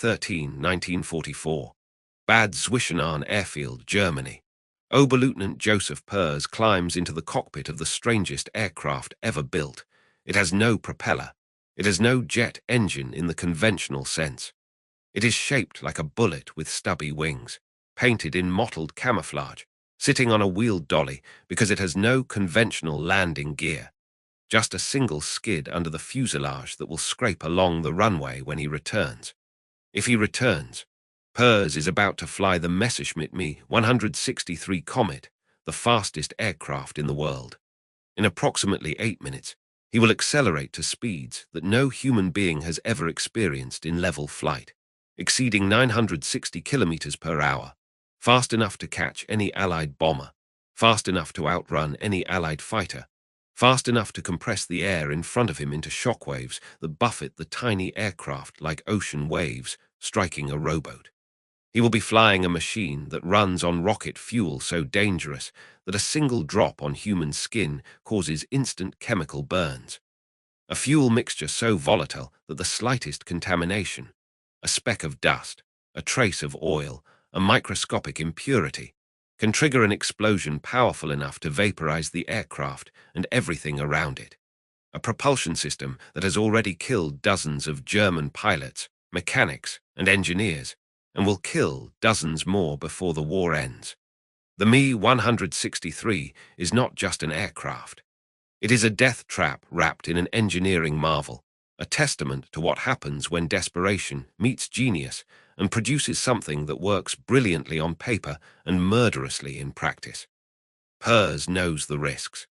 13, 1944. Bad Zwischenahn Airfield, Germany. Oberleutnant Joseph Pers climbs into the cockpit of the strangest aircraft ever built. It has no propeller. It has no jet engine in the conventional sense. It is shaped like a bullet with stubby wings, painted in mottled camouflage, sitting on a wheeled dolly because it has no conventional landing gear. Just a single skid under the fuselage that will scrape along the runway when he returns. If he returns, Pers is about to fly the Messerschmitt Me 163 Komet, the fastest aircraft in the world. In approximately 8 minutes, he will accelerate to speeds that no human being has ever experienced in level flight, exceeding 960 kilometers per hour, fast enough to catch any Allied bomber, fast enough to outrun any Allied fighter, fast enough to compress the air in front of him into shockwaves that buffet the tiny aircraft like ocean waves striking a rowboat. He will be flying a machine that runs on rocket fuel so dangerous that a single drop on human skin causes instant chemical burns. A fuel mixture so volatile that the slightest contamination, a speck of dust, a trace of oil, a microscopic impurity, can trigger an explosion powerful enough to vaporize the aircraft and everything around it. A propulsion system that has already killed dozens of German pilots, mechanics, and engineers, and will kill dozens more before the war ends. The Me-163 is not just an aircraft. It is a death trap wrapped in an engineering marvel, a testament to what happens when desperation meets genius and produces something that works brilliantly on paper and murderously in practice. Pers knows the risks.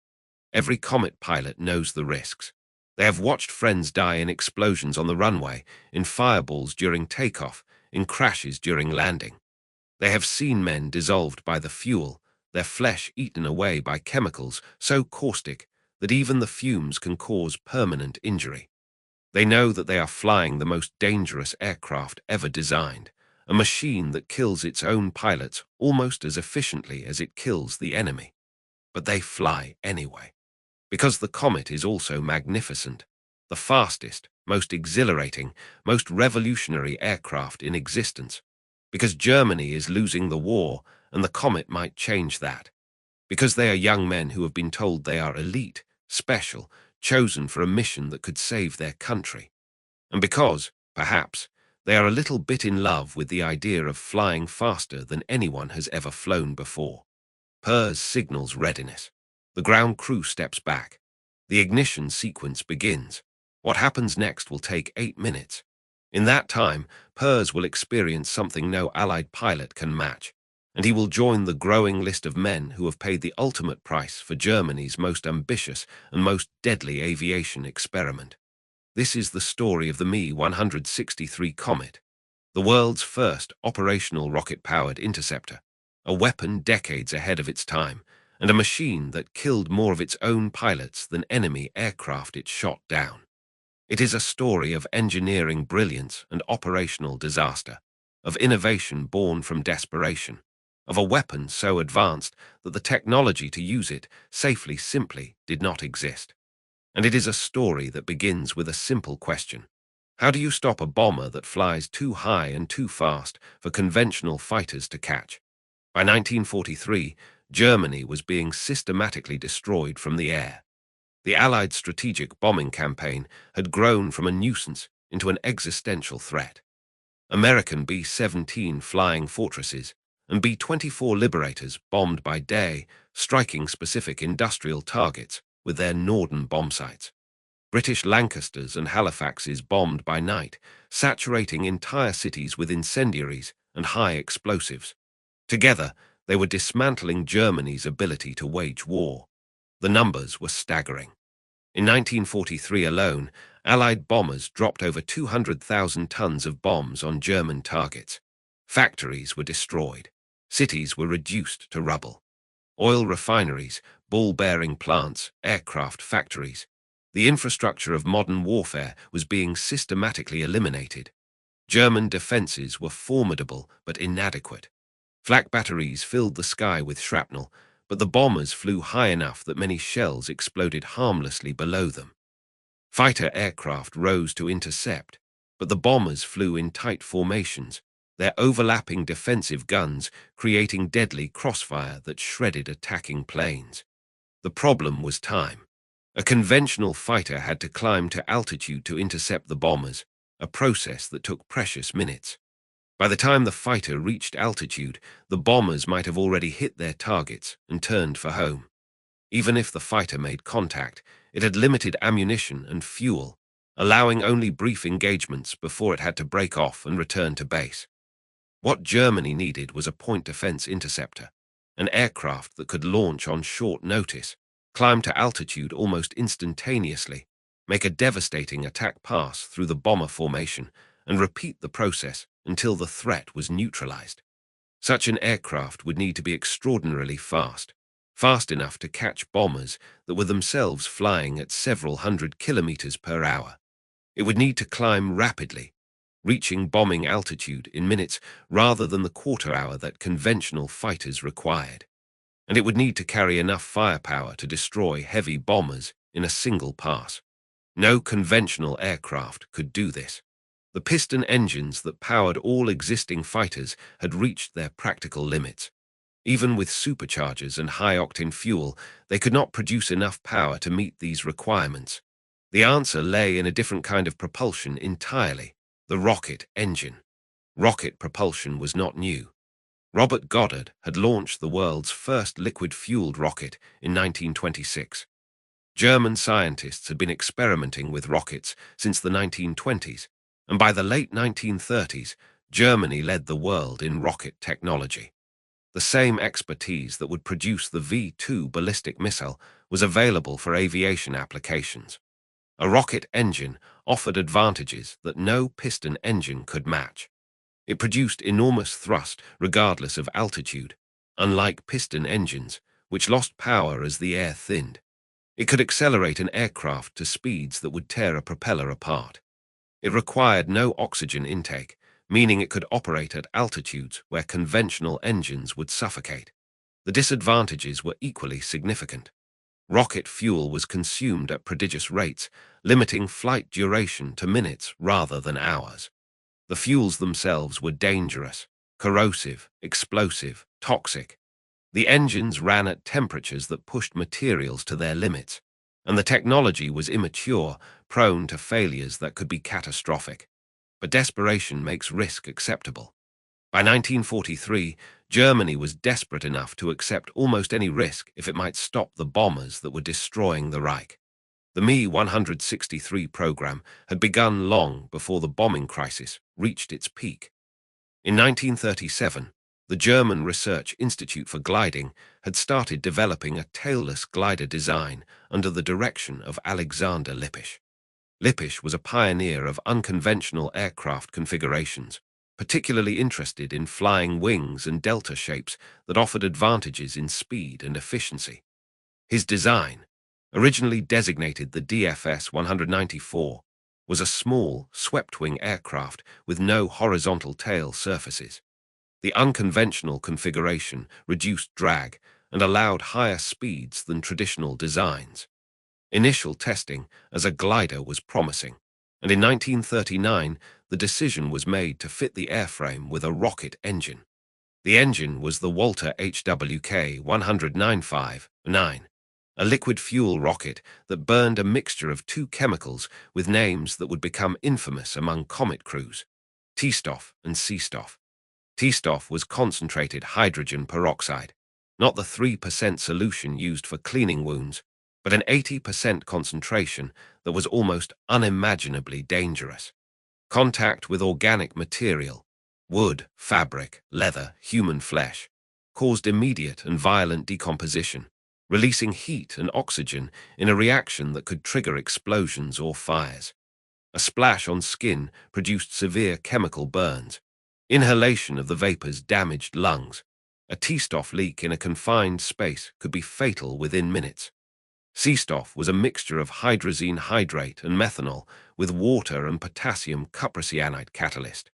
Every Komet pilot knows the risks. They have watched friends die in explosions on the runway, in fireballs during takeoff, in crashes during landing. They have seen men dissolved by the fuel, their flesh eaten away by chemicals so caustic that even the fumes can cause permanent injury. They know that they are flying the most dangerous aircraft ever designed, a machine that kills its own pilots almost as efficiently as it kills the enemy. But they fly anyway, because the Komet is also magnificent, the fastest, most exhilarating, most revolutionary aircraft in existence, because Germany is losing the war and the Komet might change that, because they are young men who have been told they are elite, special, chosen for a mission that could save their country. And because, perhaps, they are a little bit in love with the idea of flying faster than anyone has ever flown before. Pers signals readiness. The ground crew steps back. The ignition sequence begins. What happens next will take 8 minutes. In that time, Pers will experience something no Allied pilot can match, and he will join the growing list of men who have paid the ultimate price for Germany's most ambitious and most deadly aviation experiment. This is the story of the Me-163 Komet, the world's first operational rocket-powered interceptor, a weapon decades ahead of its time, and a machine that killed more of its own pilots than enemy aircraft it shot down. It is a story of engineering brilliance and operational disaster, of innovation born from desperation, of a weapon so advanced that the technology to use it safely simply did not exist. And it is a story that begins with a simple question. How do you stop a bomber that flies too high and too fast for conventional fighters to catch? By 1943, Germany was being systematically destroyed from the air. The Allied strategic bombing campaign had grown from a nuisance into an existential threat. American B-17 flying fortresses and B-24 Liberators bombed by day, striking specific industrial targets with their Norden bombsights. British Lancasters and Halifaxes bombed by night, saturating entire cities with incendiaries and high explosives. Together, they were dismantling Germany's ability to wage war. The numbers were staggering. In 1943 alone, Allied bombers dropped over 200,000 tons of bombs on German targets. Factories were destroyed. Cities were reduced to rubble. Oil refineries, ball-bearing plants, aircraft factories. The infrastructure of modern warfare was being systematically eliminated. German defenses were formidable but inadequate. Flak batteries filled the sky with shrapnel, but the bombers flew high enough that many shells exploded harmlessly below them. Fighter aircraft rose to intercept, but the bombers flew in tight formations, their overlapping defensive guns creating deadly crossfire that shredded attacking planes. The problem was time. A conventional fighter had to climb to altitude to intercept the bombers, a process that took precious minutes. By the time the fighter reached altitude, the bombers might have already hit their targets and turned for home. Even if the fighter made contact, it had limited ammunition and fuel, allowing only brief engagements before it had to break off and return to base. What Germany needed was a point defense interceptor, an aircraft that could launch on short notice, climb to altitude almost instantaneously, make a devastating attack pass through the bomber formation, and repeat the process until the threat was neutralized. Such an aircraft would need to be extraordinarily fast, fast enough to catch bombers that were themselves flying at several hundred kilometers per hour. It would need to climb rapidly, reaching bombing altitude in minutes rather than the quarter hour that conventional fighters required. And it would need to carry enough firepower to destroy heavy bombers in a single pass. No conventional aircraft could do this. The piston engines that powered all existing fighters had reached their practical limits. Even with superchargers and high-octane fuel, they could not produce enough power to meet these requirements. The answer lay in a different kind of propulsion entirely: the rocket engine. Rocket propulsion was not new. Robert Goddard had launched the world's first liquid-fueled rocket in 1926. German scientists had been experimenting with rockets since the 1920s, and by the late 1930s, Germany led the world in rocket technology. The same expertise that would produce the V-2 ballistic missile was available for aviation applications. A rocket engine offered advantages that no piston engine could match. It produced enormous thrust regardless of altitude, unlike piston engines, which lost power as the air thinned. It could accelerate an aircraft to speeds that would tear a propeller apart. It required no oxygen intake, meaning it could operate at altitudes where conventional engines would suffocate. The disadvantages were equally significant. Rocket fuel was consumed at prodigious rates, limiting flight duration to minutes rather than hours. The fuels themselves were dangerous, corrosive, explosive, toxic. The engines ran at temperatures that pushed materials to their limits, and the technology was immature, prone to failures that could be catastrophic. But desperation makes risk acceptable. By 1943, Germany was desperate enough to accept almost any risk if it might stop the bombers that were destroying the Reich. The Me-163 program had begun long before the bombing crisis reached its peak. In 1937, the German Research Institute for Gliding had started developing a tailless glider design under the direction of Alexander Lippisch. Lippisch was a pioneer of unconventional aircraft configurations, particularly interested in flying wings and delta shapes that offered advantages in speed and efficiency. His design, originally designated the DFS-194, was a small, swept-wing aircraft with no horizontal tail surfaces. The unconventional configuration reduced drag and allowed higher speeds than traditional designs. Initial testing as a glider was promising, and in 1939 the decision was made to fit the airframe with a rocket engine. The engine was the Walter HWK 195-9, a liquid-fuel rocket that burned a mixture of two chemicals with names that would become infamous among Komet crews: T-Stoff and C-Stoff. T-Stoff was concentrated hydrogen peroxide, not the 3% solution used for cleaning wounds, but an 80% concentration that was almost unimaginably dangerous. Contact with organic material, wood, fabric, leather, human flesh, caused immediate and violent decomposition, releasing heat and oxygen in a reaction that could trigger explosions or fires. A splash on skin produced severe chemical burns. Inhalation of the vapors damaged lungs. A T-Stoff leak in a confined space could be fatal within minutes. C-Stoff was a mixture of hydrazine hydrate and methanol with water and potassium cuprocyanide catalyst.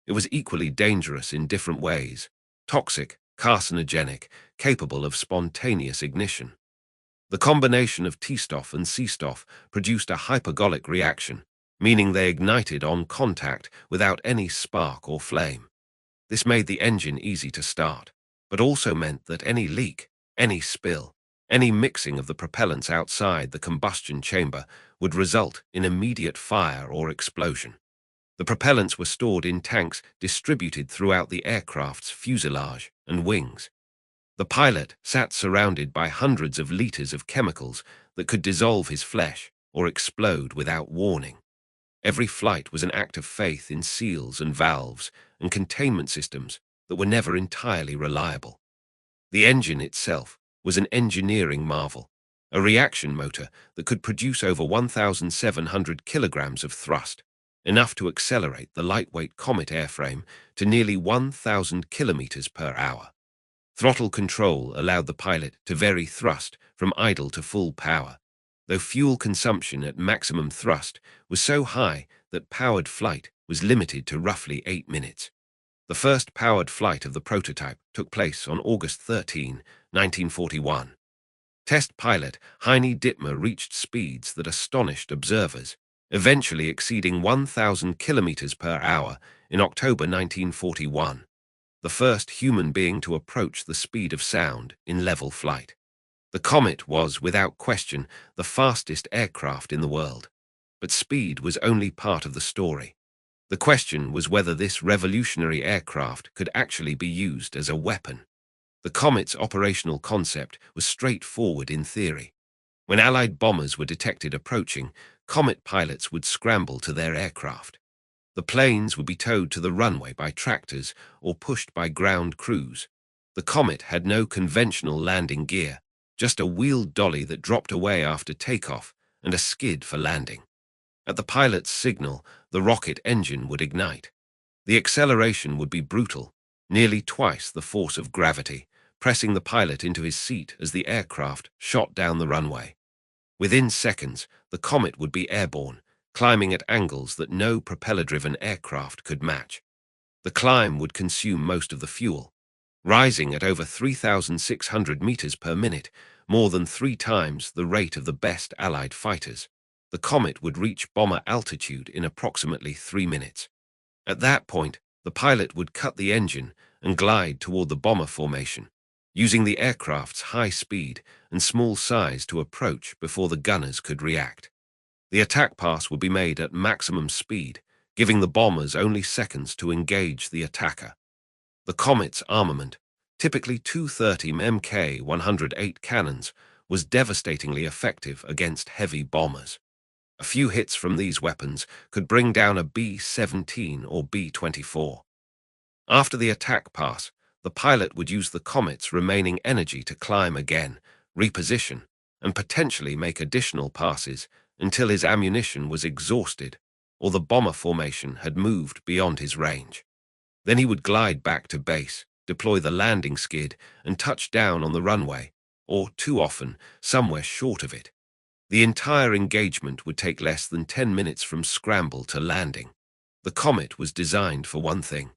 It was equally dangerous in different ways: toxic, carcinogenic, capable of spontaneous ignition. The combination of T-Stoff and C-Stoff produced a hypergolic reaction, meaning they ignited on contact without any spark or flame. This made the engine easy to start, but also meant that any leak, any spill, any mixing of the propellants outside the combustion chamber would result in immediate fire or explosion. The propellants were stored in tanks distributed throughout the aircraft's fuselage and wings. The pilot sat surrounded by hundreds of liters of chemicals that could dissolve his flesh or explode without warning. Every flight was an act of faith in seals and valves and containment systems that were never entirely reliable. The engine itself was an engineering marvel, a reaction motor that could produce over 1,700 kilograms of thrust, enough to accelerate the lightweight Komet airframe to nearly 1,000 kilometers per hour. Throttle control allowed the pilot to vary thrust from idle to full power, though fuel consumption at maximum thrust was so high that powered flight was limited to roughly 8 minutes. The first powered flight of the prototype took place on August 13, 1941. Test pilot Heini Dittmer reached speeds that astonished observers, eventually exceeding 1,000 kilometers per hour in October 1941, the first human being to approach the speed of sound in level flight. The Komet was, without question, the fastest aircraft in the world, but speed was only part of the story. The question was whether this revolutionary aircraft could actually be used as a weapon. The Komet's operational concept was straightforward in theory. When Allied bombers were detected approaching, Komet pilots would scramble to their aircraft. The planes would be towed to the runway by tractors or pushed by ground crews. The Komet had no conventional landing gear, just a wheeled dolly that dropped away after takeoff and a skid for landing. At the pilot's signal, the rocket engine would ignite. The acceleration would be brutal, nearly twice the force of gravity, pressing the pilot into his seat as the aircraft shot down the runway. Within seconds, the Komet would be airborne, climbing at angles that no propeller-driven aircraft could match. The climb would consume most of the fuel. Rising at over 3,600 meters per minute, more than 3 times the rate of the best Allied fighters, the Komet would reach bomber altitude in approximately 3 minutes. At that point, the pilot would cut the engine and glide toward the bomber formation, using the aircraft's high speed and small size to approach before the gunners could react. The attack pass would be made at maximum speed, giving the bombers only seconds to engage the attacker. The Komet's armament, typically 230 Mk-108 cannons, was devastatingly effective against heavy bombers. A few hits from these weapons could bring down a B-17 or B-24. After the attack pass, the pilot would use the Komet's remaining energy to climb again, reposition, and potentially make additional passes until his ammunition was exhausted or the bomber formation had moved beyond his range. Then he would glide back to base, deploy the landing skid, and touch down on the runway, or, too often, somewhere short of it. The entire engagement would take less than 10 minutes from scramble to landing. The Komet was designed for one thing: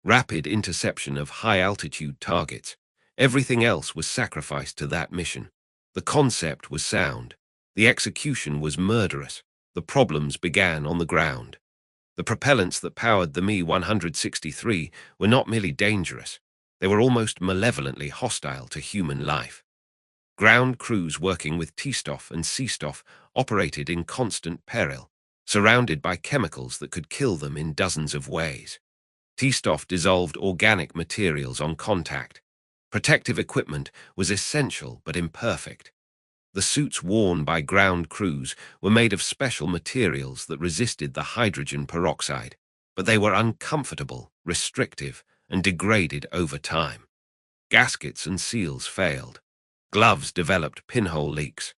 rapid interception of high-altitude targets. Everything else was sacrificed to that mission. The concept was sound. The execution was murderous. The problems began on the ground. The propellants that powered the Me-163 were not merely dangerous. They were almost malevolently hostile to human life. Ground crews working with T-Stoff and C-Stoff operated in constant peril, surrounded by chemicals that could kill them in dozens of ways. T-Stoff dissolved organic materials on contact. Protective equipment was essential but imperfect. The suits worn by ground crews were made of special materials that resisted the hydrogen peroxide, but they were uncomfortable, restrictive, and degraded over time. Gaskets and seals failed. Gloves developed pinhole leaks.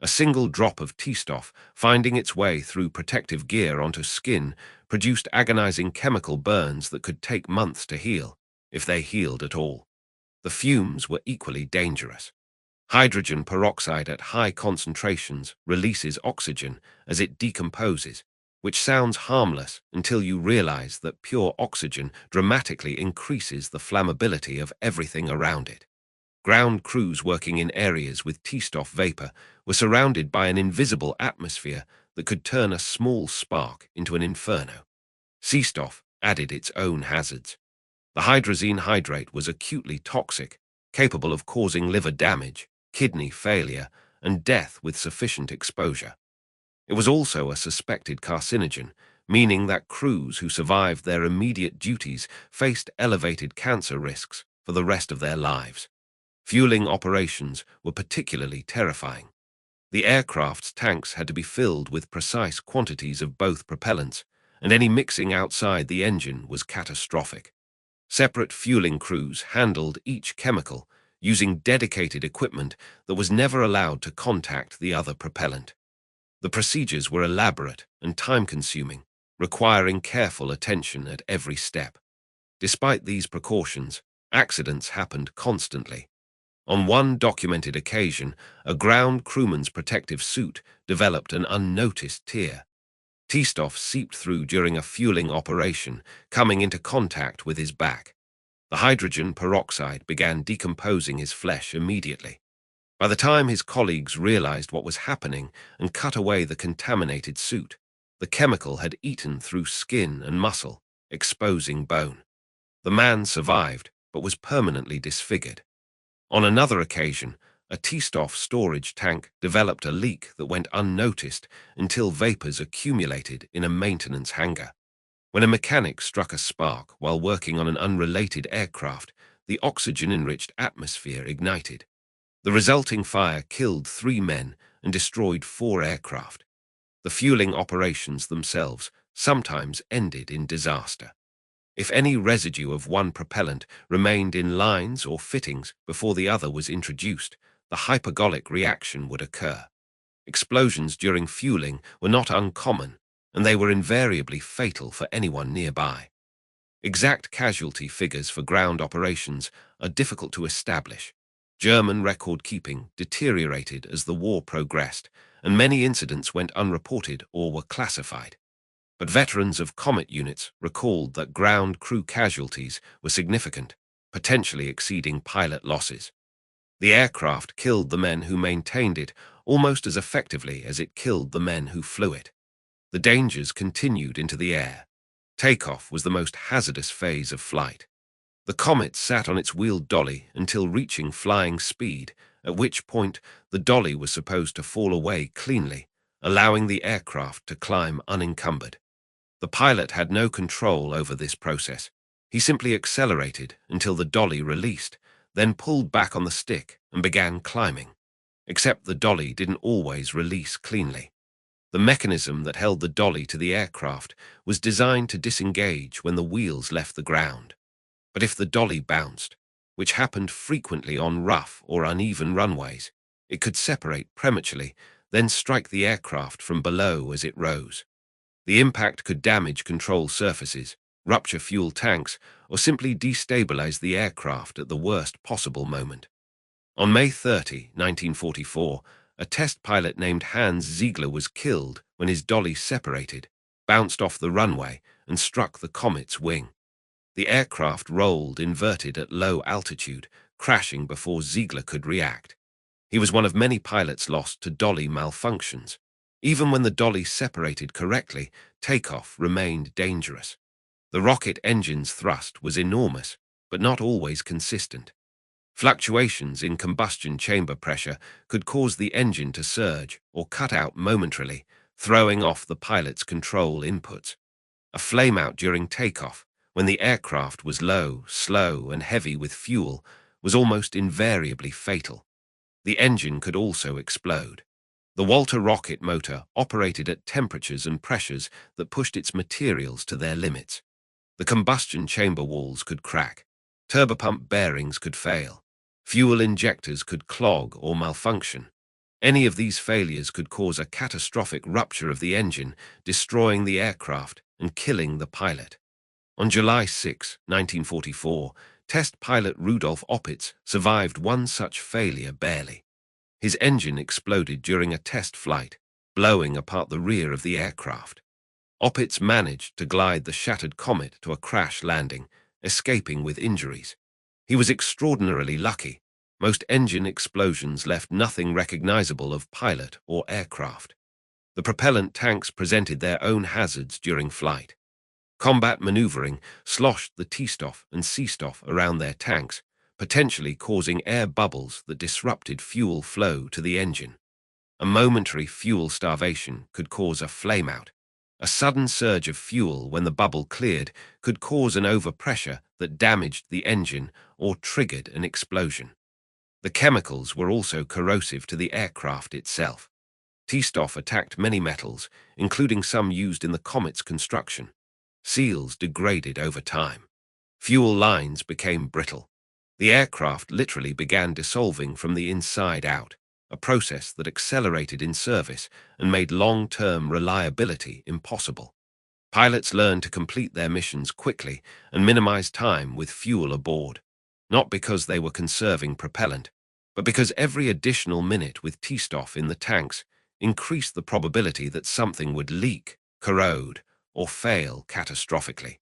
A single drop of T-Stoff finding its way through protective gear onto skin produced agonizing chemical burns that could take months to heal, if they healed at all. The fumes were equally dangerous. Hydrogen peroxide at high concentrations releases oxygen as it decomposes, which sounds harmless until you realize that pure oxygen dramatically increases the flammability of everything around it. Ground crews working in areas with T-Stoff vapor were surrounded by an invisible atmosphere that could turn a small spark into an inferno. Seestoff added its own hazards. The hydrazine hydrate was acutely toxic, capable of causing liver damage, kidney failure, and death with sufficient exposure. It was also a suspected carcinogen, meaning that crews who survived their immediate duties faced elevated cancer risks for the rest of their lives. Fueling operations were particularly terrifying. The aircraft's tanks had to be filled with precise quantities of both propellants, and any mixing outside the engine was catastrophic. Separate fueling crews handled each chemical, using dedicated equipment that was never allowed to contact the other propellant. The procedures were elaborate and time-consuming, requiring careful attention at every step. Despite these precautions, accidents happened constantly. On one documented occasion, a ground crewman's protective suit developed an unnoticed tear. Seestoff seeped through during a fueling operation, coming into contact with his back. The hydrogen peroxide began decomposing his flesh immediately. By the time his colleagues realized what was happening and cut away the contaminated suit, the chemical had eaten through skin and muscle, exposing bone. The man survived, but was permanently disfigured. On another occasion, a Seestoff storage tank developed a leak that went unnoticed until vapors accumulated in a maintenance hangar. When a mechanic struck a spark while working on an unrelated aircraft, the oxygen-enriched atmosphere ignited. The resulting fire killed 3 men and destroyed 4 aircraft. The fueling operations themselves sometimes ended in disaster. If any residue of one propellant remained in lines or fittings before the other was introduced, the hypergolic reaction would occur. Explosions during fueling were not uncommon, and they were invariably fatal for anyone nearby. Exact casualty figures for ground operations are difficult to establish. German record-keeping deteriorated as the war progressed, and many incidents went unreported or were classified. But veterans of Komet units recalled that ground crew casualties were significant, potentially exceeding pilot losses. The aircraft killed the men who maintained it almost as effectively as it killed the men who flew it. The dangers continued into the air. Takeoff was the most hazardous phase of flight. The Komet sat on its wheeled dolly until reaching flying speed, at which point the dolly was supposed to fall away cleanly, allowing the aircraft to climb unencumbered. The pilot had no control over this process. He simply accelerated until the dolly released, then pulled back on the stick and began climbing. Except the dolly didn't always release cleanly. The mechanism that held the dolly to the aircraft was designed to disengage when the wheels left the ground. But if the dolly bounced, which happened frequently on rough or uneven runways, it could separate prematurely, then strike the aircraft from below as it rose. The impact could damage control surfaces, rupture fuel tanks, or simply destabilize the aircraft at the worst possible moment. On May 30, 1944, a test pilot named Hans Ziegler was killed when his dolly separated, bounced off the runway, and struck the Komet's wing. The aircraft rolled inverted at low altitude, crashing before Ziegler could react. He was one of many pilots lost to dolly malfunctions. Even when the dolly separated correctly, takeoff remained dangerous. The rocket engine's thrust was enormous, but not always consistent. Fluctuations in combustion chamber pressure could cause the engine to surge or cut out momentarily, throwing off the pilot's control inputs. A flameout during takeoff, when the aircraft was low, slow, and heavy with fuel, was almost invariably fatal. The engine could also explode. The Walter rocket motor operated at temperatures and pressures that pushed its materials to their limits. The combustion chamber walls could crack. Turbopump bearings could fail. Fuel injectors could clog or malfunction. Any of these failures could cause a catastrophic rupture of the engine, destroying the aircraft and killing the pilot. On July 6, 1944, test pilot Rudolf Opitz survived one such failure barely. His engine exploded during a test flight, blowing apart the rear of the aircraft. Opitz managed to glide the shattered Komet to a crash landing, escaping with injuries. He was extraordinarily lucky. Most engine explosions left nothing recognizable of pilot or aircraft. The propellant tanks presented their own hazards during flight. Combat maneuvering sloshed the T-Stoff and C-Stoff around their tanks, potentially causing air bubbles that disrupted fuel flow to the engine. A momentary fuel starvation could cause a flameout. A sudden surge of fuel when the bubble cleared could cause an overpressure that damaged the engine or triggered an explosion. The chemicals were also corrosive to the aircraft itself. T-Stoff attacked many metals, including some used in the Komet's construction. Seals degraded over time. Fuel lines became brittle. The aircraft literally began dissolving from the inside out, a process that accelerated in service and made long-term reliability impossible. Pilots learned to complete their missions quickly and minimize time with fuel aboard, not because they were conserving propellant, but because every additional minute with T-Stoff in the tanks increased the probability that something would leak, corrode, or fail catastrophically.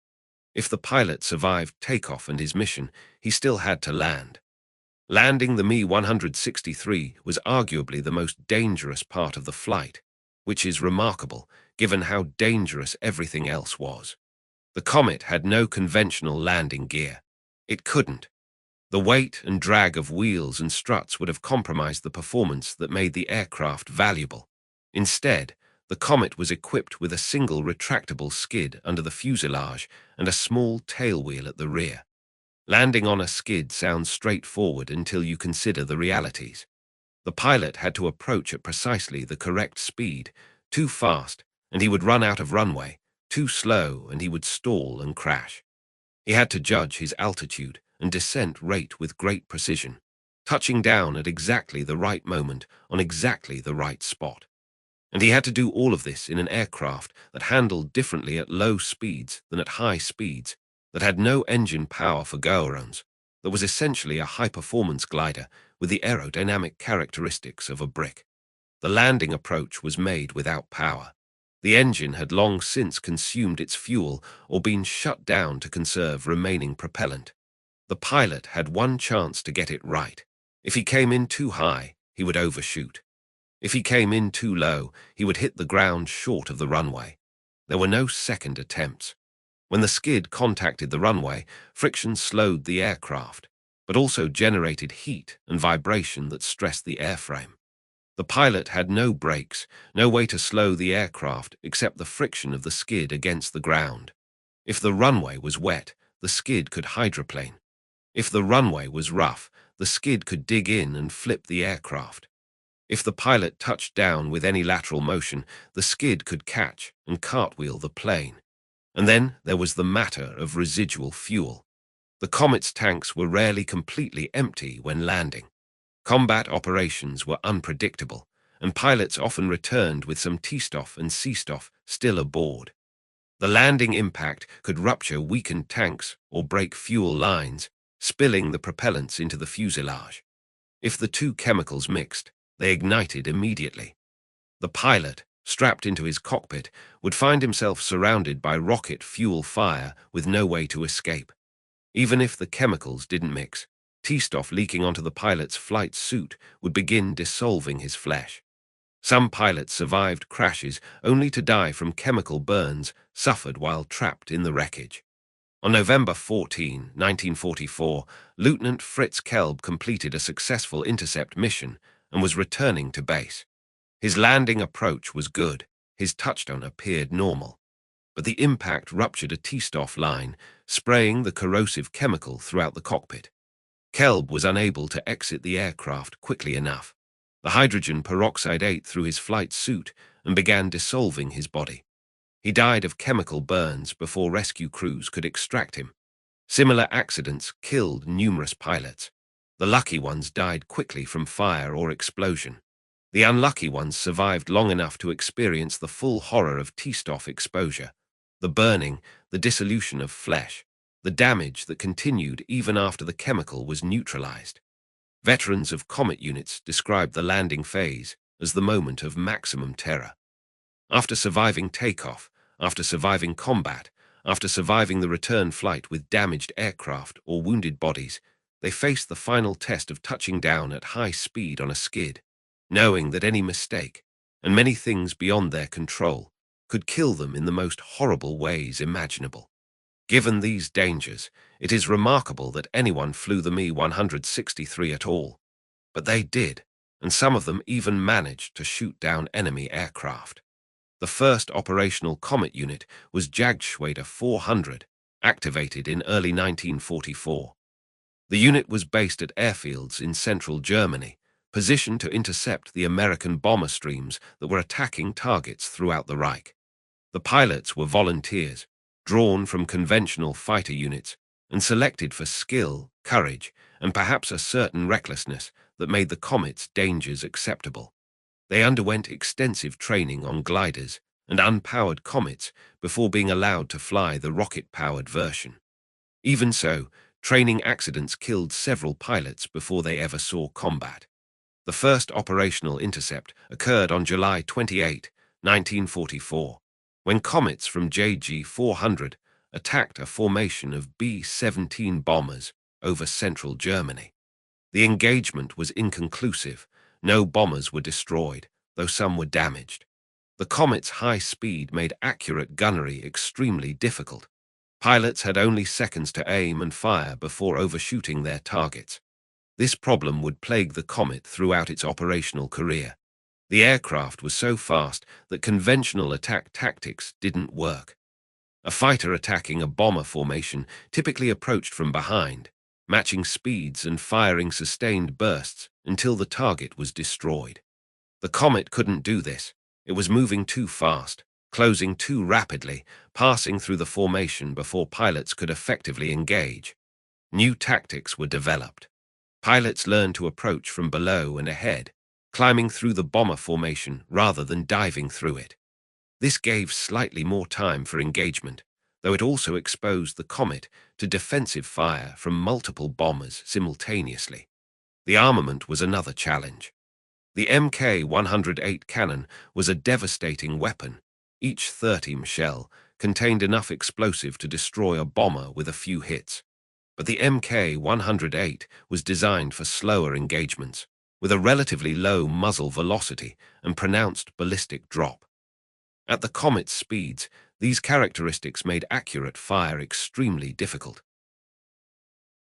If the pilot survived takeoff and his mission, he still had to land. Landing the Mi-163 was arguably the most dangerous part of the flight, which is remarkable given how dangerous everything else was. The Komet had no conventional landing gear. It couldn't. The weight and drag of wheels and struts would have compromised the performance that made the aircraft valuable. Instead, the Komet was equipped with a single retractable skid under the fuselage and a small tailwheel at the rear. Landing on a skid sounds straightforward until you consider the realities. The pilot had to approach at precisely the correct speed. Too fast, and he would run out of runway. Too slow, and he would stall and crash. He had to judge his altitude and descent rate with great precision, touching down at exactly the right moment on exactly the right spot. And he had to do all of this in an aircraft that handled differently at low speeds than at high speeds, that had no engine power for go-arounds, that was essentially a high-performance glider with the aerodynamic characteristics of a brick. The landing approach was made without power. The engine had long since consumed its fuel or been shut down to conserve remaining propellant. The pilot had one chance to get it right. If he came in too high, he would overshoot. If he came in too low, he would hit the ground short of the runway. There were no second attempts. When the skid contacted the runway, friction slowed the aircraft, but also generated heat and vibration that stressed the airframe. The pilot had no brakes, no way to slow the aircraft except the friction of the skid against the ground. If the runway was wet, the skid could hydroplane. If the runway was rough, the skid could dig in and flip the aircraft. If the pilot touched down with any lateral motion, the skid could catch and cartwheel the plane. And then there was the matter of residual fuel. The Komet's tanks were rarely completely empty when landing. Combat operations were unpredictable, and pilots often returned with some T-Stoff and C-Stoff still aboard. The landing impact could rupture weakened tanks or break fuel lines, spilling the propellants into the fuselage. If the two chemicals mixed, they ignited immediately. The pilot, strapped into his cockpit, would find himself surrounded by rocket fuel fire with no way to escape. Even if the chemicals didn't mix, T-Stoff leaking onto the pilot's flight suit would begin dissolving his flesh. Some pilots survived crashes only to die from chemical burns suffered while trapped in the wreckage. On November 14, 1944, Lieutenant Fritz Kelb completed a successful intercept mission and was returning to base. His landing approach was good, his touchdown appeared normal, but the impact ruptured a T-Stoff line, spraying the corrosive chemical throughout the cockpit. Kelb was unable to exit the aircraft quickly enough. The hydrogen peroxide ate through his flight suit and began dissolving his body. He died of chemical burns before rescue crews could extract him. Similar accidents killed numerous pilots. The lucky ones died quickly from fire or explosion. The unlucky ones survived long enough to experience the full horror of T-Stoff exposure, the burning, the dissolution of flesh, the damage that continued even after the chemical was neutralized. Veterans of Komet units described the landing phase as the moment of maximum terror. After surviving takeoff, after surviving combat, after surviving the return flight with damaged aircraft or wounded bodies, they faced the final test of touching down at high speed on a skid, knowing that any mistake, and many things beyond their control could kill them in the most horrible ways imaginable. Given these dangers, it is remarkable that anyone flew the Me-163 at all. But they did, and some of them even managed to shoot down enemy aircraft. The first operational Komet unit was Jagdgeschwader 400, activated in early 1944. The unit was based at airfields in central Germany, positioned to intercept the American bomber streams that were attacking targets throughout the Reich. The pilots were volunteers, drawn from conventional fighter units, and selected for skill, courage, and perhaps a certain recklessness that made the Komet's dangers acceptable. They underwent extensive training on gliders and unpowered Komets before being allowed to fly the rocket-powered version. Even so, training accidents killed several pilots before they ever saw combat. The first operational intercept occurred on July 28, 1944, when Komets from JG-400 attacked a formation of B-17 bombers over central Germany. The engagement was inconclusive. No bombers were destroyed, though some were damaged. The Komet's high speed made accurate gunnery extremely difficult. Pilots had only seconds to aim and fire before overshooting their targets. This problem would plague the Komet throughout its operational career. The aircraft was so fast that conventional attack tactics didn't work. A fighter attacking a bomber formation typically approached from behind, matching speeds and firing sustained bursts until the target was destroyed. The Komet couldn't do this. It was moving too fast, closing too rapidly, passing through the formation before pilots could effectively engage. New tactics were developed. Pilots learned to approach from below and ahead, climbing through the bomber formation rather than diving through it. This gave slightly more time for engagement, though it also exposed the Komet to defensive fire from multiple bombers simultaneously. The armament was another challenge. The Mk-108 cannon was a devastating weapon. Each 30 shell contained enough explosive to destroy a bomber with a few hits. But the Mk-108 was designed for slower engagements, with a relatively low muzzle velocity and pronounced ballistic drop. At the Komet's speeds, these characteristics made accurate fire extremely difficult.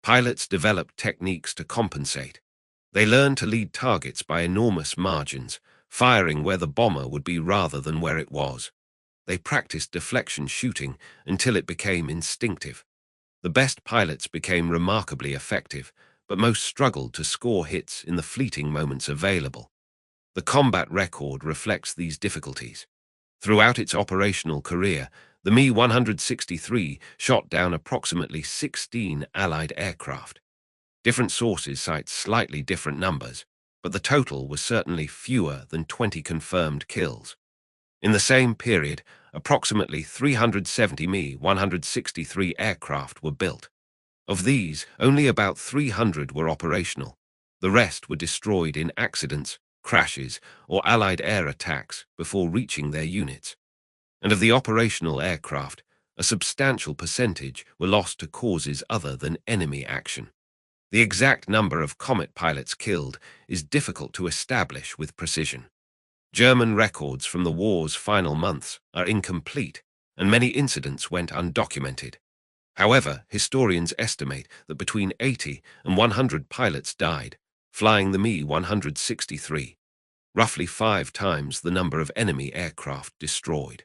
Pilots developed techniques to compensate. They learned to lead targets by enormous margins, firing where the bomber would be rather than where it was. They practiced deflection shooting until it became instinctive. The best pilots became remarkably effective, but most struggled to score hits in the fleeting moments available. The combat record reflects these difficulties. Throughout its operational career, the Me-163 shot down approximately 16 Allied aircraft. Different sources cite slightly different numbers, but the total was certainly fewer than 20 confirmed kills. In the same period, approximately 370 Me-163 aircraft were built. Of these, only about 300 were operational. The rest were destroyed in accidents, crashes, or Allied air attacks before reaching their units. And of the operational aircraft, a substantial percentage were lost to causes other than enemy action. The exact number of Komet pilots killed is difficult to establish with precision. German records from the war's final months are incomplete, and many incidents went undocumented. However, historians estimate that between 80 and 100 pilots died, flying the Me-163, roughly 5 times the number of enemy aircraft destroyed.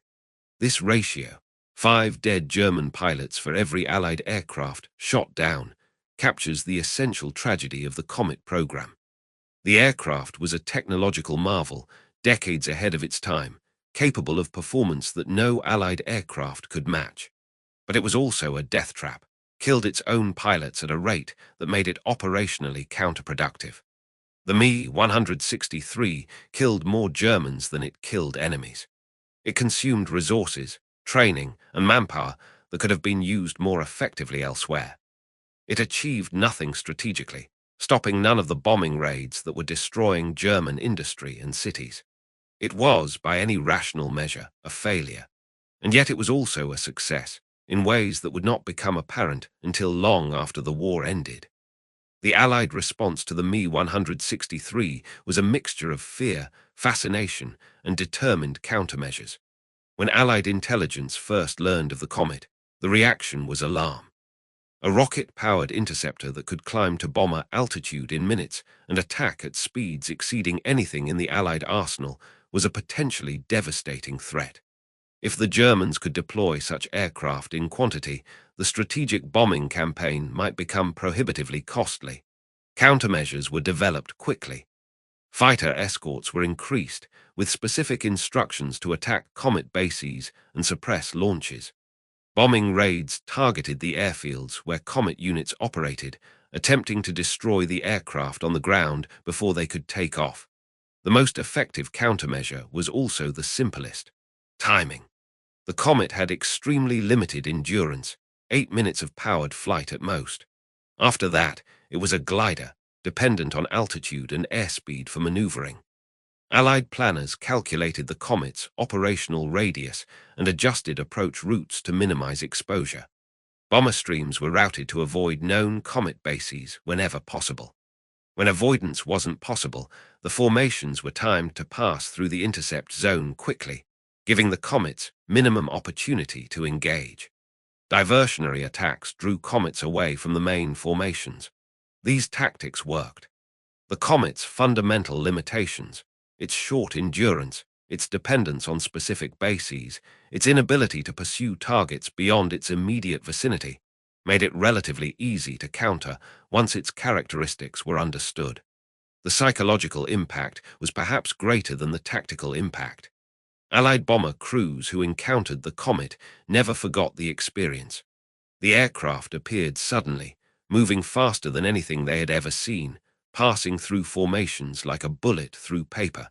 This ratio, 5 dead German pilots for every Allied aircraft shot down, captures the essential tragedy of the Komet program. The aircraft was a technological marvel, decades ahead of its time, capable of performance that no Allied aircraft could match. But it was also a death trap, killed its own pilots at a rate that made it operationally counterproductive. The Me-163 killed more Germans than it killed enemies. It consumed resources, training, and manpower that could have been used more effectively elsewhere. It achieved nothing strategically, stopping none of the bombing raids that were destroying German industry and cities. It was, by any rational measure, a failure, and yet it was also a success, in ways that would not become apparent until long after the war ended. The Allied response to the Me-163 was a mixture of fear, fascination, and determined countermeasures. When Allied intelligence first learned of the comet, the reaction was alarm. A rocket-powered interceptor that could climb to bomber altitude in minutes and attack at speeds exceeding anything in the Allied arsenal was a potentially devastating threat. If the Germans could deploy such aircraft in quantity, the strategic bombing campaign might become prohibitively costly. Countermeasures were developed quickly. Fighter escorts were increased, with specific instructions to attack Comet bases and suppress launches. Bombing raids targeted the airfields where Comet units operated, attempting to destroy the aircraft on the ground before they could take off. The most effective countermeasure was also the simplest: timing. The Comet had extremely limited endurance, 8 minutes of powered flight at most. After that, it was a glider, dependent on altitude and airspeed for maneuvering. Allied planners calculated the Comet's operational radius and adjusted approach routes to minimize exposure. Bomber streams were routed to avoid known Comet bases whenever possible. When avoidance wasn't possible, the formations were timed to pass through the intercept zone quickly, giving the Comets minimum opportunity to engage. Diversionary attacks drew Comets away from the main formations. These tactics worked. The Comet's fundamental limitations, its short endurance, its dependence on specific bases, its inability to pursue targets beyond its immediate vicinity, made it relatively easy to counter once its characteristics were understood. The psychological impact was perhaps greater than the tactical impact. Allied bomber crews who encountered the Comet never forgot the experience. The aircraft appeared suddenly, moving faster than anything they had ever seen, passing through formations like a bullet through paper.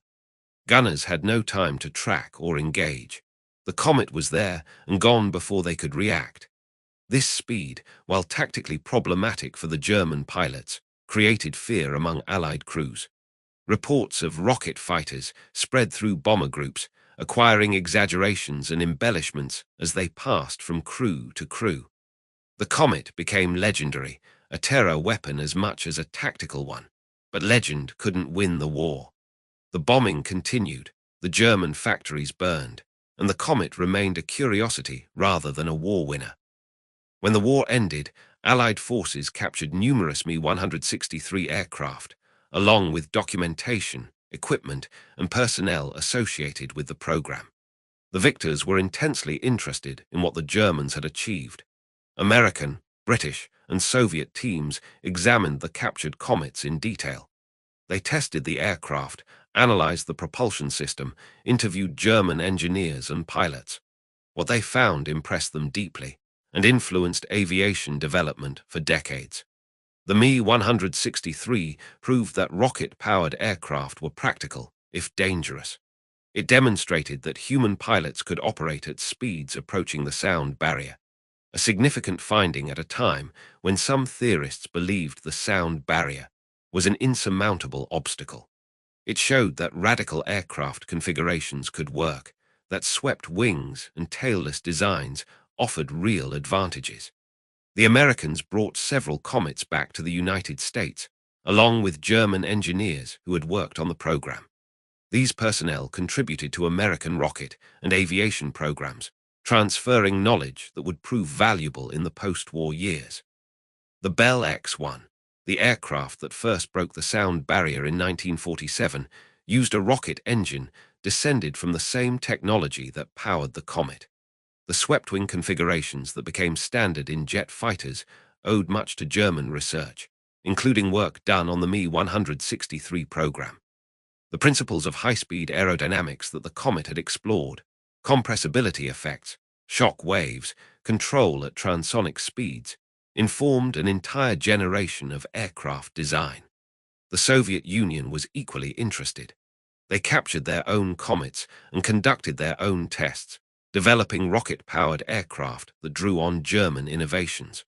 Gunners had no time to track or engage. The Comet was there and gone before they could react. This speed, while tactically problematic for the German pilots, created fear among Allied crews. Reports of rocket fighters spread through bomber groups, acquiring exaggerations and embellishments as they passed from crew to crew. The Comet became legendary, a terror weapon as much as a tactical one. But legend couldn't win the war. The bombing continued, the German factories burned, and the Comet remained a curiosity rather than a war winner. When the war ended, Allied forces captured numerous Me-163 aircraft, along with documentation, equipment, and personnel associated with the program. The victors were intensely interested in what the Germans had achieved. American, British, and Soviet teams examined the captured Comets in detail. They tested the aircraft, analyzed the propulsion system, interviewed German engineers and pilots. What they found impressed them deeply and influenced aviation development for decades. The Me-163 proved that rocket-powered aircraft were practical, if dangerous. It demonstrated that human pilots could operate at speeds approaching the sound barrier, a significant finding at a time when some theorists believed the sound barrier was an insurmountable obstacle. It showed that radical aircraft configurations could work, that swept wings and tailless designs offered real advantages. The Americans brought several Comets back to the United States, along with German engineers who had worked on the program. These personnel contributed to American rocket and aviation programs, transferring knowledge that would prove valuable in the post-war years. The Bell X-1, the aircraft that first broke the sound barrier in 1947, used a rocket engine descended from the same technology that powered the Comet. The swept-wing configurations that became standard in jet fighters owed much to German research, including work done on the Me-163 program. The principles of high-speed aerodynamics that the Comet had explored, compressibility effects, shock waves, control at transonic speeds, informed an entire generation of aircraft design. The Soviet Union was equally interested. They captured their own Comets and conducted their own tests, developing rocket-powered aircraft that drew on German innovations.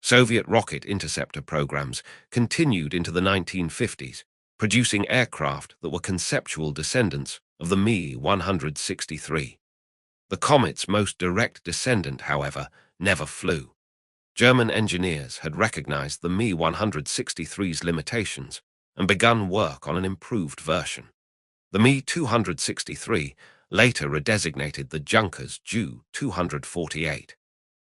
Soviet rocket interceptor programs continued into the 1950s, producing aircraft that were conceptual descendants of the Me-163. The Comet's most direct descendant, however, never flew. German engineers had recognized the Me-163's limitations and begun work on an improved version. The Me-263 later redesignated the Junkers Ju-248.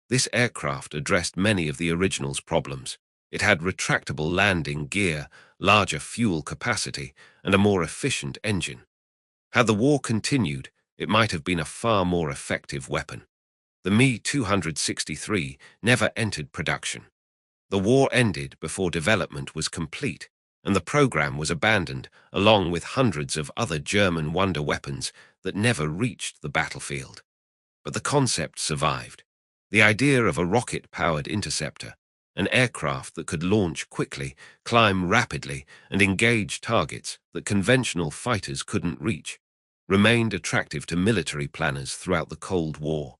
This aircraft addressed many of the original's problems. It had retractable landing gear, larger fuel capacity, and a more efficient engine. Had the war continued, it might have been a far more effective weapon. The Me-263 never entered production. The war ended before development was complete, and the program was abandoned along with hundreds of other German wonder weapons that never reached the battlefield. But the concept survived. The idea of a rocket-powered interceptor, an aircraft that could launch quickly, climb rapidly, and engage targets that conventional fighters couldn't reach, remained attractive to military planners throughout the Cold War.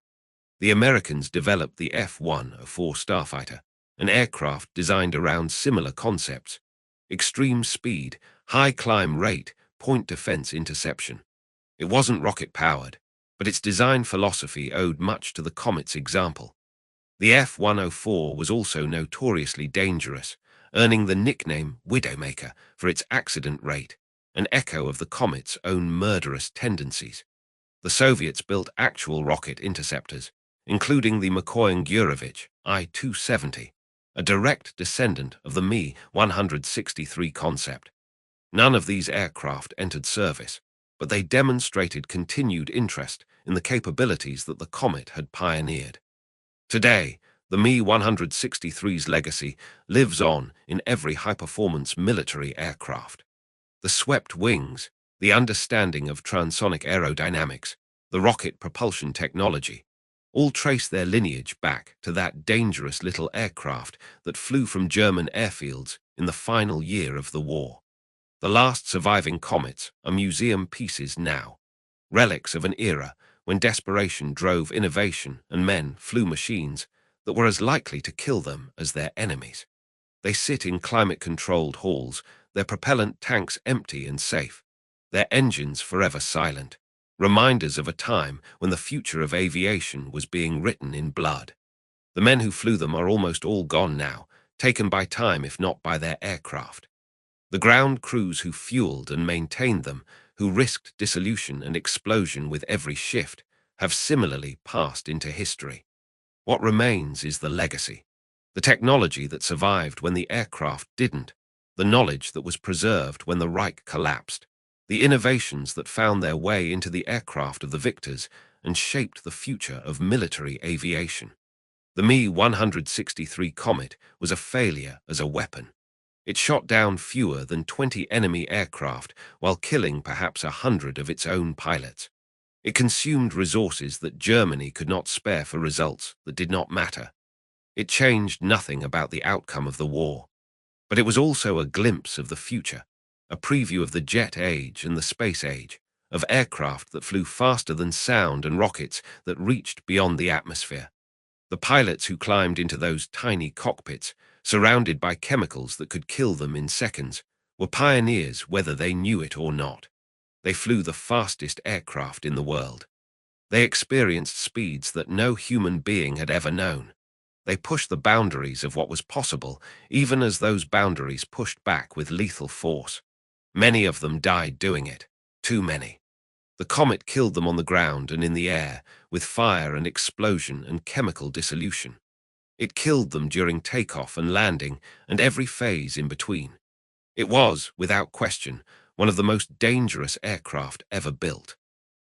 The Americans developed the F-104 Starfighter, an aircraft designed around similar concepts: extreme speed, high climb rate, point defense interception. It wasn't rocket-powered, but its design philosophy owed much to the Komet's example. The F-104 was also notoriously dangerous, earning the nickname Widowmaker for its accident rate, an echo of the Komet's own murderous tendencies. The Soviets built actual rocket interceptors, including the Mikoyan-Gurevich I-270, a direct descendant of the Me-163 concept. None of these aircraft entered service, but they demonstrated continued interest in the capabilities that the Komet had pioneered. Today, the Me-163's legacy lives on in every high-performance military aircraft. The swept wings, the understanding of transonic aerodynamics, the rocket propulsion technology, all trace their lineage back to that dangerous little aircraft that flew from German airfields in the final year of the war. The last surviving Komets are museum pieces now, relics of an era when desperation drove innovation and men flew machines that were as likely to kill them as their enemies. They sit in climate-controlled halls, their propellant tanks empty and safe, their engines forever silent, reminders of a time when the future of aviation was being written in blood. The men who flew them are almost all gone now, taken by time if not by their aircraft. The ground crews who fueled and maintained them, who risked dissolution and explosion with every shift, have similarly passed into history. What remains is the legacy, the technology that survived when the aircraft didn't, the knowledge that was preserved when the Reich collapsed, the innovations that found their way into the aircraft of the victors and shaped the future of military aviation. The Me-163 Komet was a failure as a weapon. It shot down fewer than 20 enemy aircraft while killing perhaps 100 of its own pilots. It consumed resources that Germany could not spare for results that did not matter. It changed nothing about the outcome of the war. But it was also a glimpse of the future, a preview of the jet age and the space age, of aircraft that flew faster than sound and rockets that reached beyond the atmosphere. The pilots who climbed into those tiny cockpits, surrounded by chemicals that could kill them in seconds, were pioneers whether they knew it or not. They flew the fastest aircraft in the world. They experienced speeds that no human being had ever known. They pushed the boundaries of what was possible, even as those boundaries pushed back with lethal force. Many of them died doing it. Too many. The Komet killed them on the ground and in the air, with fire and explosion and chemical dissolution. It killed them during takeoff and landing and every phase in between. It was, without question, one of the most dangerous aircraft ever built.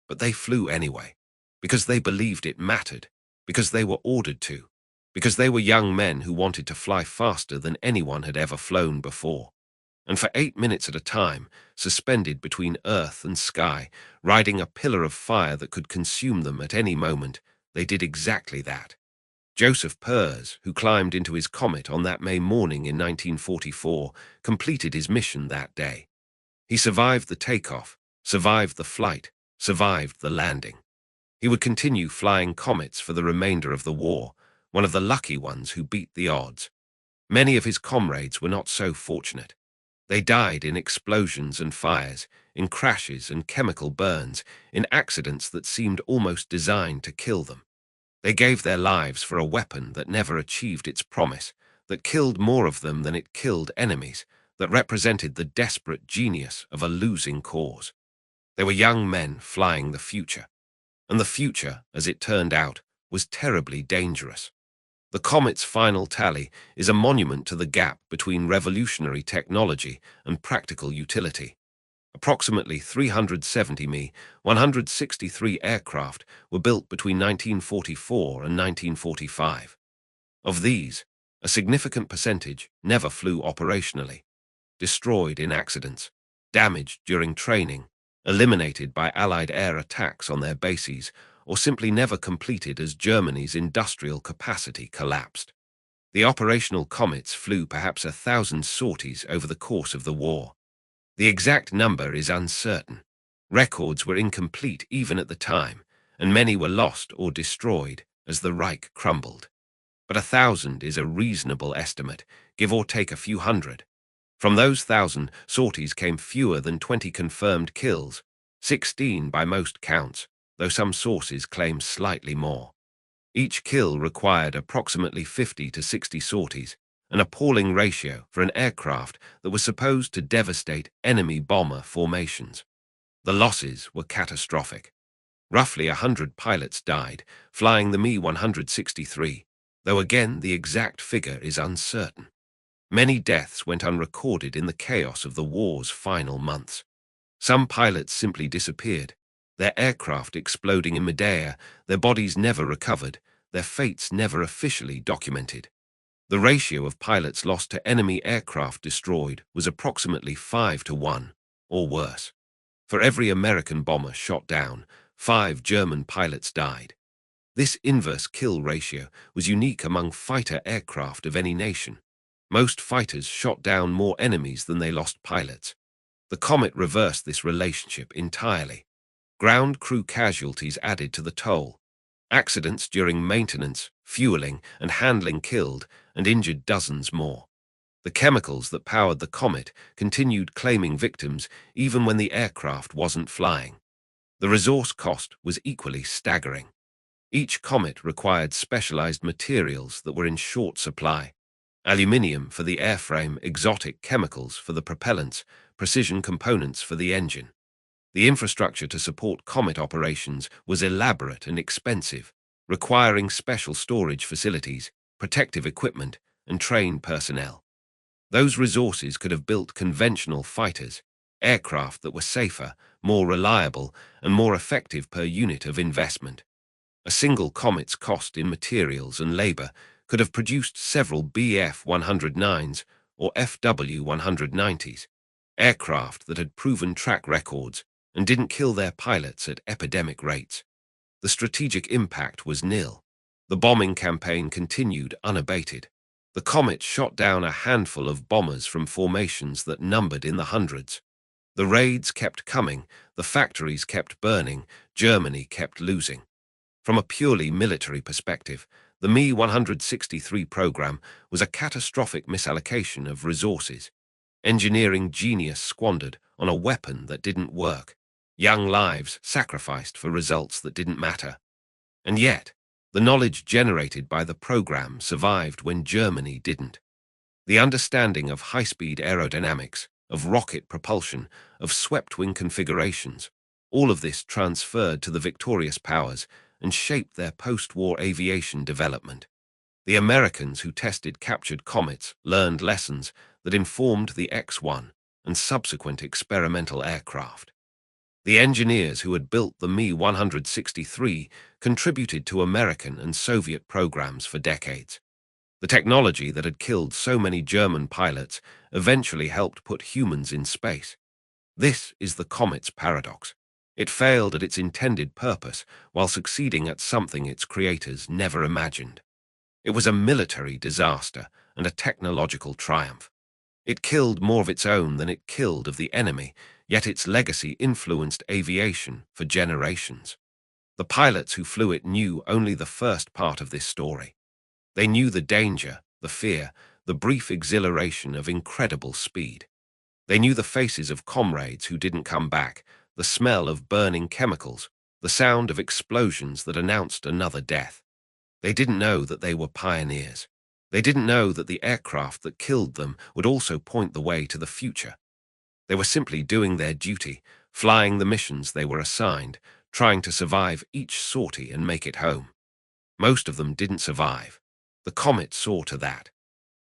But they flew anyway, because they believed it mattered, because they were ordered to, because they were young men who wanted to fly faster than anyone had ever flown before. And for 8 minutes at a time, suspended between earth and sky, riding a pillar of fire that could consume them at any moment, they did exactly that. Joseph Pers, who climbed into his Komet on that May morning in 1944, completed his mission that day. He survived the takeoff, survived the flight, survived the landing. He would continue flying Komets for the remainder of the war, one of the lucky ones who beat the odds. Many of his comrades were not so fortunate. They died in explosions and fires, in crashes and chemical burns, in accidents that seemed almost designed to kill them. They gave their lives for a weapon that never achieved its promise, that killed more of them than it killed enemies, that represented the desperate genius of a losing cause. They were young men flying the future, and the future, as it turned out, was terribly dangerous. The Comet's final tally is a monument to the gap between revolutionary technology and practical utility. Approximately 370 Mi-163 aircraft were built between 1944 and 1945. Of these, a significant percentage never flew operationally, destroyed in accidents, damaged during training, eliminated by Allied air attacks on their bases, or simply never completed as Germany's industrial capacity collapsed. The operational Comets flew perhaps 1,000 sorties over the course of the war. The exact number is uncertain. Records were incomplete even at the time, and many were lost or destroyed as the Reich crumbled. But 1,000 is a reasonable estimate, give or take a few hundred. From those 1,000, sorties came fewer than 20 confirmed kills, 16 by most counts, though some sources claim slightly more. Each kill required approximately 50 to 60 sorties, an appalling ratio for an aircraft that was supposed to devastate enemy bomber formations. The losses were catastrophic. Roughly 100 pilots died, flying the Mi-163, though again the exact figure is uncertain. Many deaths went unrecorded in the chaos of the war's final months. Some pilots simply disappeared, their aircraft exploding in midair, their bodies never recovered, their fates never officially documented. The ratio of pilots lost to enemy aircraft destroyed was approximately 5 to 1, or worse. For every American bomber shot down, 5 German pilots died. This inverse kill ratio was unique among fighter aircraft of any nation. Most fighters shot down more enemies than they lost pilots. The Comet reversed this relationship entirely. Ground crew casualties added to the toll. Accidents during maintenance, fueling, and handling killed and injured dozens more. The chemicals that powered the Comet continued claiming victims even when the aircraft wasn't flying. The resource cost was equally staggering. Each Comet required specialized materials that were in short supply. Aluminium for the airframe, exotic chemicals for the propellants, precision components for the engine. The infrastructure to support Comet operations was elaborate and expensive, requiring special storage facilities, protective equipment, and trained personnel. Those resources could have built conventional fighters, aircraft that were safer, more reliable, and more effective per unit of investment. A single Comet's cost in materials and labor could have produced several Bf-109s or FW-190s, aircraft that had proven track records and didn't kill their pilots at epidemic rates. The strategic impact was nil. The bombing campaign continued unabated. The Comet shot down a handful of bombers from formations that numbered in the hundreds. The raids kept coming, the factories kept burning, Germany kept losing. From a purely military perspective, the Mi-163 program was a catastrophic misallocation of resources. Engineering genius squandered on a weapon that didn't work. Young lives sacrificed for results that didn't matter. And yet, the knowledge generated by the program survived when Germany didn't. The understanding of high-speed aerodynamics, of rocket propulsion, of swept-wing configurations, all of this transferred to the victorious powers and shaped their post-war aviation development. The Americans who tested captured Comets learned lessons that informed the X-1 and subsequent experimental aircraft. The engineers who had built the Mi-163 contributed to American and Soviet programs for decades. The technology that had killed so many German pilots eventually helped put humans in space. This is the Comet's paradox. It failed at its intended purpose while succeeding at something its creators never imagined. It was a military disaster and a technological triumph. It killed more of its own than it killed of the enemy, yet its legacy influenced aviation for generations. The pilots who flew it knew only the first part of this story. They knew the danger, the fear, the brief exhilaration of incredible speed. They knew the faces of comrades who didn't come back, the smell of burning chemicals, the sound of explosions that announced another death. They didn't know that they were pioneers. They didn't know that the aircraft that killed them would also point the way to the future. They were simply doing their duty, flying the missions they were assigned, trying to survive each sortie and make it home. Most of them didn't survive. The Komet saw to that.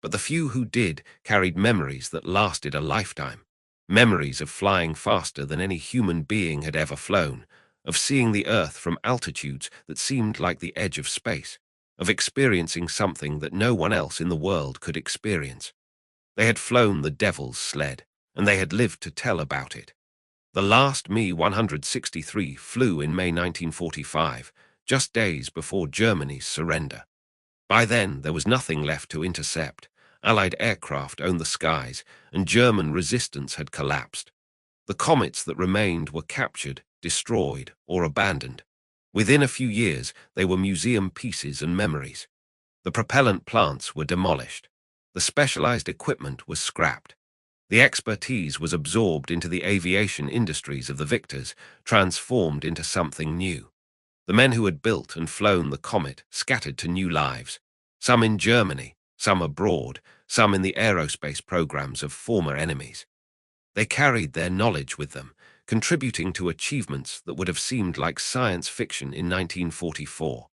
But the few who did carried memories that lasted a lifetime. Memories of flying faster than any human being had ever flown, of seeing the Earth from altitudes that seemed like the edge of space, of experiencing something that no one else in the world could experience. They had flown the Devil's Sled, and they had lived to tell about it. The last Me-163 flew in May 1945, just days before Germany's surrender. By then, there was nothing left to intercept. Allied aircraft owned the skies, and German resistance had collapsed. The comets that remained were captured, destroyed, or abandoned. Within a few years, they were museum pieces and memories. The propellant plants were demolished. The specialized equipment was scrapped. The expertise was absorbed into the aviation industries of the victors, transformed into something new. The men who had built and flown the Komet scattered to new lives, some in Germany, some abroad, some in the aerospace programs of former enemies. They carried their knowledge with them, contributing to achievements that would have seemed like science fiction in 1944.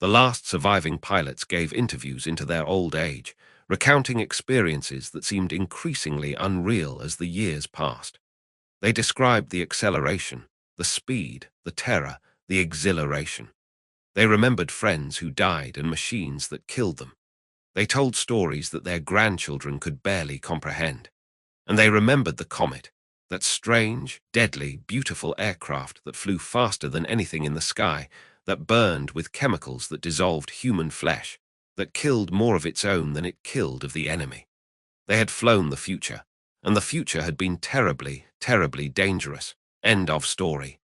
The last surviving pilots gave interviews into their old age, recounting experiences that seemed increasingly unreal as the years passed. They described the acceleration, the speed, the terror, the exhilaration. They remembered friends who died and machines that killed them. They told stories that their grandchildren could barely comprehend. And they remembered the Komet, that strange, deadly, beautiful aircraft that flew faster than anything in the sky, that burned with chemicals that dissolved human flesh, that killed more of its own than it killed of the enemy. They had flown the future, and the future had been terribly, terribly dangerous. End of story.